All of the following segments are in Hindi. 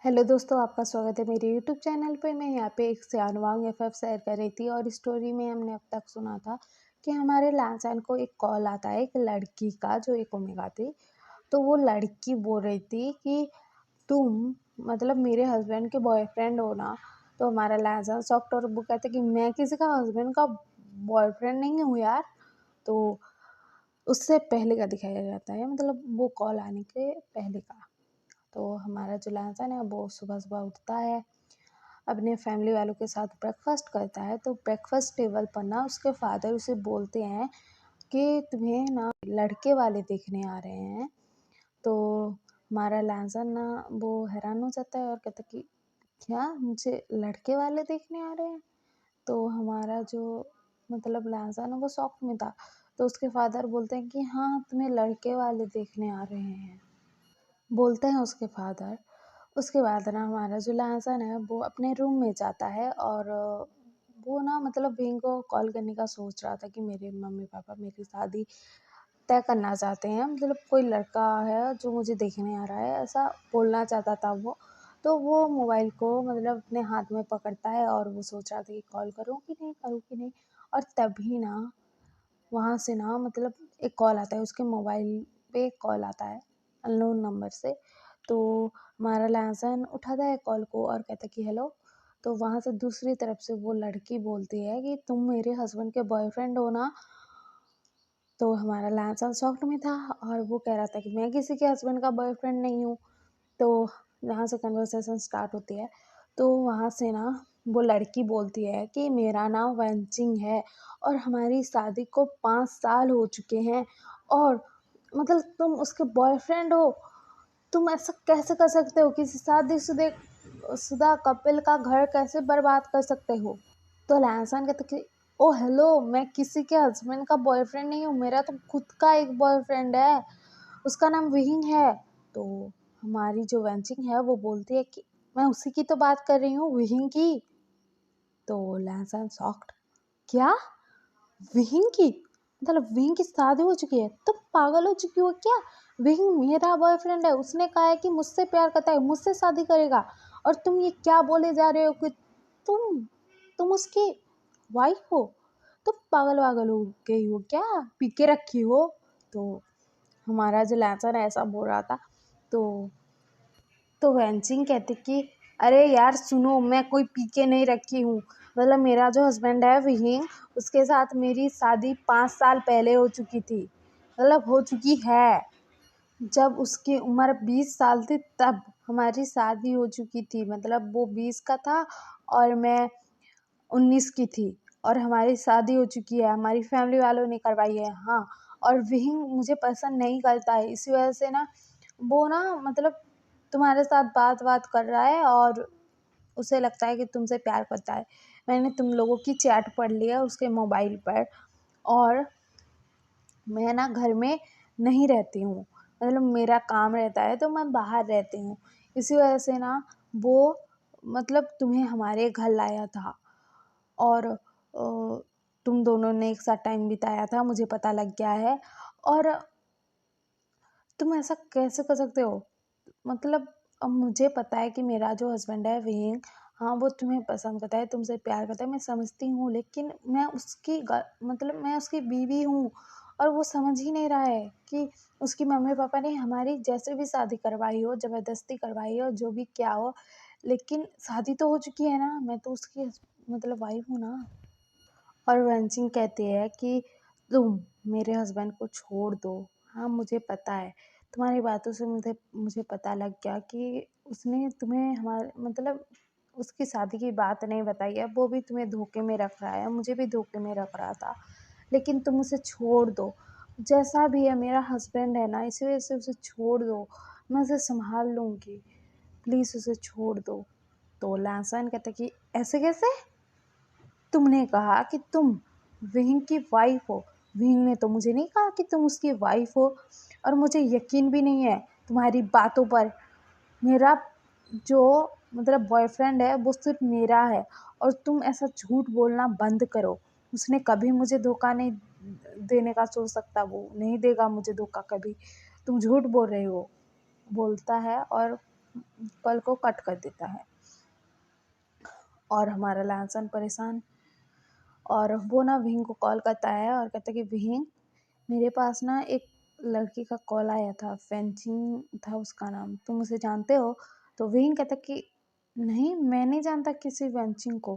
हेलो दोस्तों, आपका स्वागत है मेरे यूट्यूब चैनल पे। मैं यहाँ पे एक सियानवांग एफएफ शेयर कर रही थी और स्टोरी में हमने अब तक सुना था कि हमारे लैंसन को एक कॉल आता है एक लड़की का जो एक ओमेगा थी। तो वो लड़की बोल रही थी कि तुम मतलब मेरे हस्बैंड के बॉयफ्रेंड हो ना। तो हमारा लैंसन शॉक्ड और वो कहते कि मैं किसी का हस्बैंड का बॉयफ्रेंड नहीं हूँ यार। तो उससे पहले का दिखाया जाता है, मतलब वो कॉल आने के पहले का। तो हमारा जो लहसन है वो सुबह-सुबह उठता है, अपने फैमिली वालों के साथ ब्रेकफ़ास्ट करता है। तो ब्रेकफ़ास्ट टेबल पर ना उसके फ़ादर उसे बोलते हैं कि तुम्हें ना लड़के वाले देखने आ रहे हैं। तो हमारा लहसन ना वो हैरान हो जाता है और कहता है कि क्या मुझे लड़के वाले देखने आ रहे हैं? तो हमारा जो मतलब लहसन है वो शॉक में था। तो उसके फ़ादर बोलते हैं कि हाँ, तुम्हें लड़के वाले देखने आ रहे हैं। बोलते हैं उसके फादर। उसके बाद ना हमारा जो लहसन है वो अपने रूम में जाता है और वो ना मतलब विंग को कॉल करने का सोच रहा था कि मेरे मम्मी-पापा मेरी शादी तय करना चाहते हैं, मतलब कोई लड़का है जो मुझे देखने आ रहा है, ऐसा बोलना चाहता था वो। तो वो मोबाइल को मतलब अपने हाथ में पकड़ता है और वो सोच रहा था कि कॉल करूँ कि नहीं करूँ कि नहीं। और तभी ना वहाँ से ना मतलब एक कॉल आता है, उसके मोबाइल पे एक कॉल आता है अननोन नंबर से। तो हमारा लहसन उठाता है कॉल को और कहता है कि हेलो। तो वहाँ से दूसरी तरफ से वो लड़की बोलती है कि तुम मेरे हस्बैंड के बॉयफ्रेंड हो ना। तो हमारा लहसन शॉक्ड में था और वो कह रहा था कि मैं किसी के हस्बैंड का बॉयफ्रेंड नहीं हूँ। तो यहाँ से कन्वर्सेशन स्टार्ट होती है। तो वहाँ से ना वो लड़की बोलती है कि मेरा नाम वंचिंग है और हमारी शादी को 5 साल हो चुके हैं और मतलब तुम उसके बॉयफ्रेंड हो। तुम ऐसा कैसे कर सकते हो? किसी शादीशुदा शुदा कपल का घर कैसे बर्बाद कर सकते हो? तो लहसन कहता कि ओह हेलो, मैं किसी के हस्बैंड का बॉयफ्रेंड नहीं हूँ, मेरा तो खुद का एक बॉयफ्रेंड है, उसका नाम विहिंग है। तो हमारी जो वेंचिंग है वो बोलती है कि मैं उसी की तो बात कर रही हूँ, विहिंग की। तो लहसन शॉक्ड, क्या विहिंग की? मतलब विहिंग की शादी हो चुकी है? तुम पागल हो चुकी हो क्या? विहिंग मेरा बॉयफ्रेंड है, उसने कहा है कि मुझसे प्यार करता है, मुझसे शादी करेगा। और तुम ये क्या बोले जा रहे हो कि तुम तुम उसकी वाइफ हो? तुम पागल वागल हो गई हो क्या? पी के रखी हो? तो हमारा जो लहसन है ऐसा बोल रहा था। तो वेंचिंग कहती कि अरे यार सुनो, मैं कोई पी के नहीं रखी हूँ। मतलब मेरा जो हस्बैंड है विहिंग, उसके साथ मेरी शादी 5 साल पहले हो चुकी थी, मतलब हो चुकी है। जब उसकी उम्र 20 साल थी तब हमारी शादी हो चुकी थी, मतलब वो 20 का था और मैं 19 की थी और हमारी शादी हो चुकी है, हमारी फैमिली वालों ने करवाई है। हाँ, और विहिंग मुझे पसंद नहीं करता है, इसी वजह से ना वो ना मतलब तुम्हारे साथ बात-वात कर रहा है और उसे लगता है कि तुमसे प्यार करता है। मैंने तुम लोगों की चैट पढ़ ली है उसके मोबाइल पर और मैं ना घर में नहीं रहती हूँ, मतलब मेरा काम रहता है तो मैं बाहर रहती हूँ। इसी वजह से ना वो मतलब तुम्हें हमारे घर लाया था और तुम दोनों ने एक साथ टाइम बिताया था, मुझे पता लग गया है। और तुम ऐसा कैसे कर सकते हो? मतलब अब मुझे पता है कि मेरा जो हस्बैंड है विहिंग, हाँ, वो तुम्हें पसंद करता है, तुमसे प्यार करता है, मैं समझती हूँ, लेकिन मैं उसकी मतलब मैं उसकी बीवी हूँ और वो समझ ही नहीं रहा है कि उसकी मम्मी-पापा ने हमारी जैसे भी शादी करवाई हो, ज़बरदस्ती करवाई हो, जो भी किया हो, लेकिन शादी तो हो चुकी है ना, मैं तो उसकी मतलब वाइफ़ हूँ ना। और वंशिंग कहती है कि तुम मेरे हस्बैंड को छोड़ दो। हाँ, मुझे पता है, तुम्हारी बातों से मुझे पता लग गया कि उसने तुम्हें हमारे मतलब उसकी शादी की बात नहीं बताई है, वो भी तुम्हें धोखे में रख रहा है, मुझे भी धोखे में रख रहा था। लेकिन तुम उसे छोड़ दो, जैसा भी है मेरा हस्बैंड है ना, इसी वजह से उसे छोड़ दो, मैं उसे सँभाल लूँगी, प्लीज़ उसे छोड़ दो। तो लहसन कहता है कि ऐसे कैसे? तुमने कहा कि तुम विहिंग की वाइफ हो। विहिंग ने तो मुझे नहीं कहा कि तुम उसकी वाइफ हो और मुझे यकीन भी नहीं है तुम्हारी बातों पर। मेरा जो मतलब बॉयफ्रेंड है वो सिर्फ मेरा है और तुम ऐसा झूठ बोलना बंद करो। उसने कभी मुझे धोखा नहीं देने का सोच सकता, वो नहीं देगा मुझे धोखा कभी। तुम झूठ बोल रहे हो, बोलता है और कॉल को कट कर देता है और हमारा लैंसन परेशान। और वो ना विहिंग को कॉल करता है और कहता है कि विहिंग, मेरे पास ना एक लड़की का कॉल आया था, फेंचिंग था उसका नाम, तुम उसे जानते हो? तो विहिंग कहता कि नहीं, मैं नहीं जानता किसी वेंचिंग को।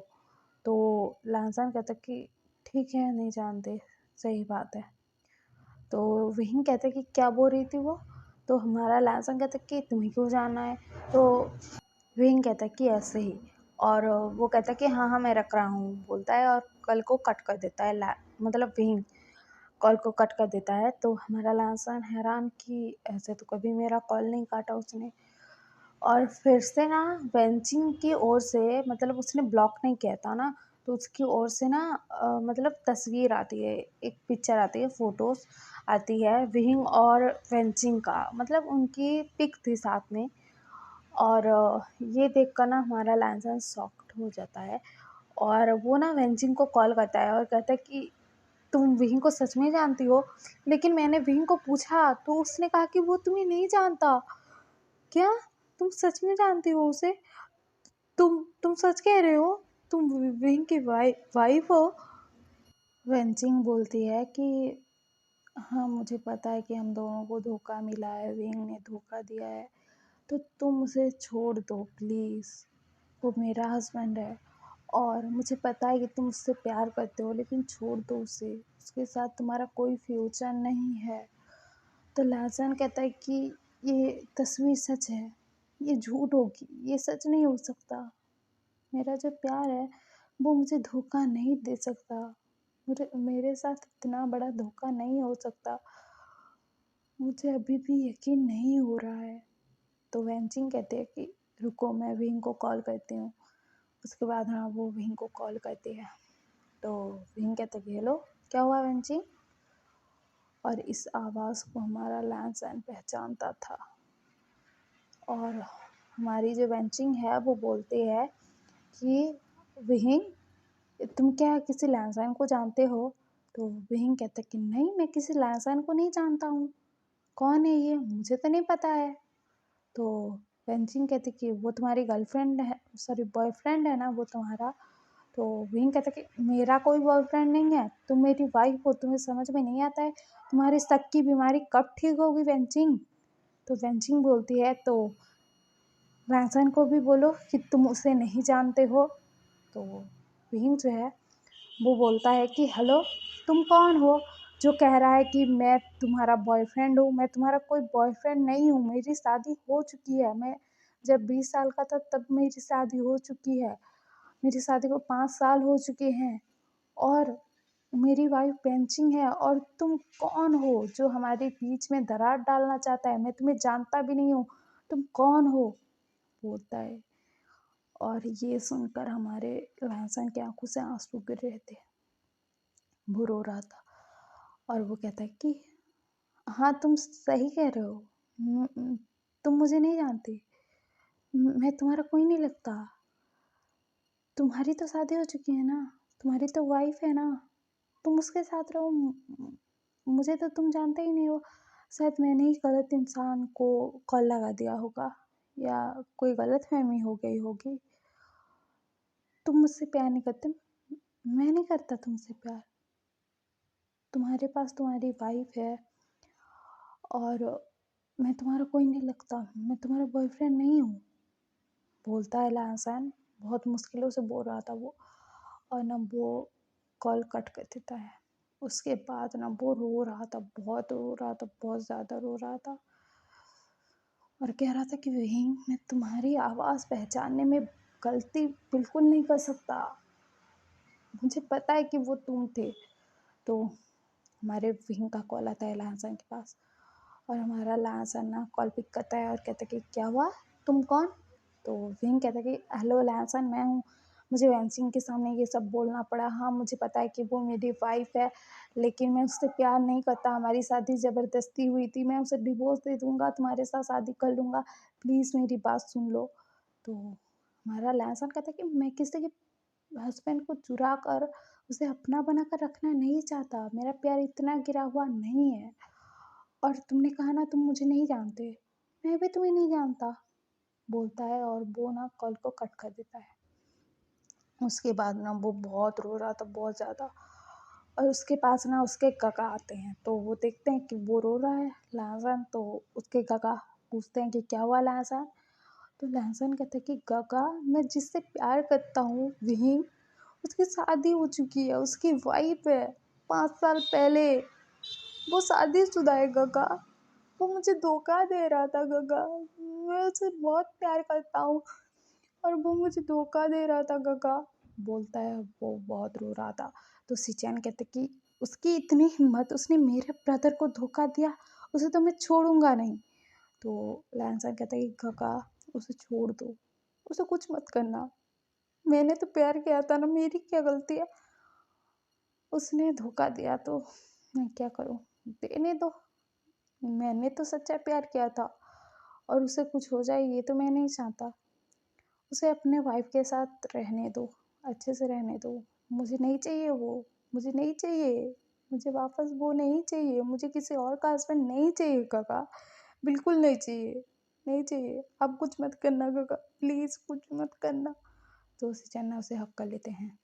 तो लैंसन कहता कि ठीक है, नहीं जानते, सही बात है। तो विहिंग कहता कि क्या बोल रही थी वो? तो हमारा लैंसन कहता कि तुम्हें क्यों जानना है? तो विंग कहता है कि ऐसे ही। और वो कहता है कि हाँ हाँ मैं रख रहा हूँ बोलता है और कल को कट कर देता है। मतलब विंग कॉल को कट कर देता है। तो हमारा लांसन हैरान कि ऐसे तो कभी मेरा कॉल नहीं काटा उसने। और फिर से ना बेंचिंग की ओर से, मतलब उसने ब्लॉक नहीं किया था ना, तो उसकी ओर से ना मतलब तस्वीर आती है, एक पिक्चर आती है, फोटोज आती है विंग और बेंचिंग का, मतलब उनकी पिक थी साथ में। और ये देखकर ना हमारा लैंसन शॉक्ड हो जाता है और वो ना वेंजिंग को कॉल करता है और कहता है कि तुम विहिंग को सच में जानती हो? लेकिन मैंने विहिंग को पूछा तो उसने कहा कि वो तुम्हें नहीं जानता। क्या? तुम सच में जानती हो उसे? तुम सच कह रहे हो? तुम विहिंग की वाइफ हो? वेंजिंग बोलती है कि हाँ, मुझे पता है कि हम दोनों को धोखा मिला है, विहिंग ने धोखा दिया है, तो तुम उसे छोड़ दो प्लीज़। वो मेरा हस्बैंड है और मुझे पता है कि तुम उससे प्यार करते हो, लेकिन छोड़ दो उसे, उसके साथ तुम्हारा कोई फ्यूचर नहीं है। तो लाजन कहता है कि ये तस्वीर सच है, ये झूठ होगी, ये सच नहीं हो सकता। मेरा जो प्यार है वो मुझे धोखा नहीं दे सकता, मुझे मेरे साथ इतना बड़ा धोखा नहीं हो सकता, मुझे अभी भी यकीन नहीं हो रहा है। तो वैनचिंग कहते हैं कि रुको, मैं विंग को कॉल करती हूँ। उसके बाद हाँ, वो विंग को कॉल करती है। तो विंग कहते कि हेलो, क्या हुआ वेंचिंग? और इस आवाज़ को हमारा लैंसन पहचानता था। और हमारी जो वेंचिंग है वो बोलती है कि विहिंग, तुम क्या किसी लैंसन को जानते हो? तो विहिंग कहता कि नहीं, मैं किसी लैंसन को नहीं जानता हूँ। कौन है ये? मुझे तो नहीं पता है। तो वेंचिंग कहती कि वो तुम्हारी गर्लफ्रेंड है, सॉरी बॉयफ्रेंड है ना वो तुम्हारा? तो विंग कहता कि मेरा कोई बॉयफ्रेंड नहीं है, तुम मेरी वाइफ हो, तुम्हें समझ में नहीं आता है? तुम्हारी शक की बीमारी कब ठीक होगी वेंचिंग? तो वेंचिंग बोलती है तो वैसन को भी बोलो कि तुम उसे नहीं जानते हो। तो विंग जो है वो बोलता है कि हेलो, तुम कौन हो जो कह रहा है कि मैं तुम्हारा बॉयफ्रेंड हूँ? मैं तुम्हारा कोई बॉयफ्रेंड नहीं हूँ, मेरी शादी हो चुकी है। मैं जब 20 साल का था तब मेरी शादी हो चुकी है, मेरी शादी को 5 साल हो चुके हैं और मेरी वाइफ बेंचिंग है। और तुम कौन हो जो हमारे बीच में दरार डालना चाहता है? मैं तुम्हें जानता भी नहीं हूँ, तुम कौन हो? बोलता है। और ये सुनकर हमारे लहसन की आंखों से आंसू गिर रहे थे, वो रो रहा था। और वो कहता है कि हाँ, तुम सही कह रहे हो, तुम मुझे नहीं जानते, मैं तुम्हारा कोई नहीं लगता, तुम्हारी तो शादी हो चुकी है ना, तुम्हारी तो वाइफ है ना, तुम उसके साथ रहो, मुझे तो तुम जानते ही नहीं हो। शायद मैंने ही गलत इंसान को कॉल लगा दिया होगा या कोई गलत फहमी हो गई होगी। तुम मुझसे प्यार नहीं करते, मैं नहीं करता तुमसे प्यार, तुम्हारे पास तुम्हारी वाइफ है और मैं तुम्हारा कोई नहीं लगता, मैं तुम्हारा बॉयफ्रेंड नहीं हूँ। बोलता है लहसन, बहुत मुश्किलों से बोल रहा था वो। और ना वो कॉल कट कर देता है। उसके बाद ना वो रो रहा था, बहुत रो रहा था, बहुत ज़्यादा रो रहा था और कह रहा था कि वही, मैं तुम्हारी आवाज़ पहचानने में गलती बिल्कुल नहीं कर सकता, मुझे पता है कि वो तुम थे। तो हमारे विंग का कॉल आता है लहसन के पास और हमारा लहसन ना कॉल पिक करता है और कहता है कि क्या हुआ, तुम कौन? तो विंग कहता है कि हेलो लहसन, मैं हूँ, मुझे वैनसिंग के सामने ये सब बोलना पड़ा। हाँ, मुझे पता है कि वो मेरी वाइफ है, लेकिन मैं उससे प्यार नहीं करता, हमारी शादी ज़बरदस्ती हुई थी, मैं उसे डिवोर्स दे दूँगा, तुम्हारे साथ शादी कर लूँगा, प्लीज़ मेरी बात सुन लो। तो हमारा लहसन कहता है कि मैं किसी के हस्बैंड को चुरा कर उसे अपना बना कर रखना नहीं चाहता, मेरा प्यार इतना गिरा हुआ नहीं है। और तुमने कहा ना तुम मुझे नहीं जानते, मैं भी तुम्हें नहीं जानता, बोलता है और वो ना कॉल को कट कर देता है। उसके बाद ना वो बहुत रो रहा था, बहुत ज़्यादा। और उसके पास ना उसके काका आते हैं, तो वो देखते हैं कि वो रो रहा है लहसुन, तो उसके काका पूछते हैं कि क्या हुआ लहसुन? तो लहसुन कहता है कि काका, मैं जिससे प्यार करता हूँ विहीन, उसकी शादी हो चुकी है, उसकी वाइफ है 5 साल पहले। वो शादीशुदा है काका। वो मुझे धोखा दे रहा था काका। मैं उसे बहुत प्यार करता हूँ और वो मुझे धोखा दे रहा था काका, बोलता है। वो बहुत रो रहा था। तो सिचैन कहते कि उसकी इतनी हिम्मत, उसने मेरे ब्रदर को धोखा दिया, उसे तो मैं छोड़ूंगा नहीं। तो लैंसन कहता है कि काका, उसे छोड़ दो, उसे कुछ मत करना। मैंने तो प्यार किया था ना, मेरी क्या गलती है? उसने धोखा दिया तो मैं क्या करूं? देने दो। मैंने तो सच्चा प्यार किया था और उसे कुछ हो जाए ये तो मैं नहीं चाहता। उसे अपने वाइफ के साथ रहने दो, अच्छे से रहने दो। मुझे नहीं चाहिए वो, मुझे नहीं चाहिए। मुझे वापस वो नहीं चाहिए, मुझे किसी और का हस्बैंड नहीं चाहिए काका, बिल्कुल नहीं चाहिए, नहीं चाहिए। आप कुछ मत करना काका, प्लीज़ कुछ मत करना। तो सिचैन उसे हक कर लेते हैं।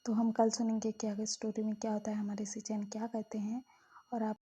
तो हम कल सुनेंगे कि आगे स्टोरी में क्या होता है, हमारे सिचैन क्या कहते हैं। और आप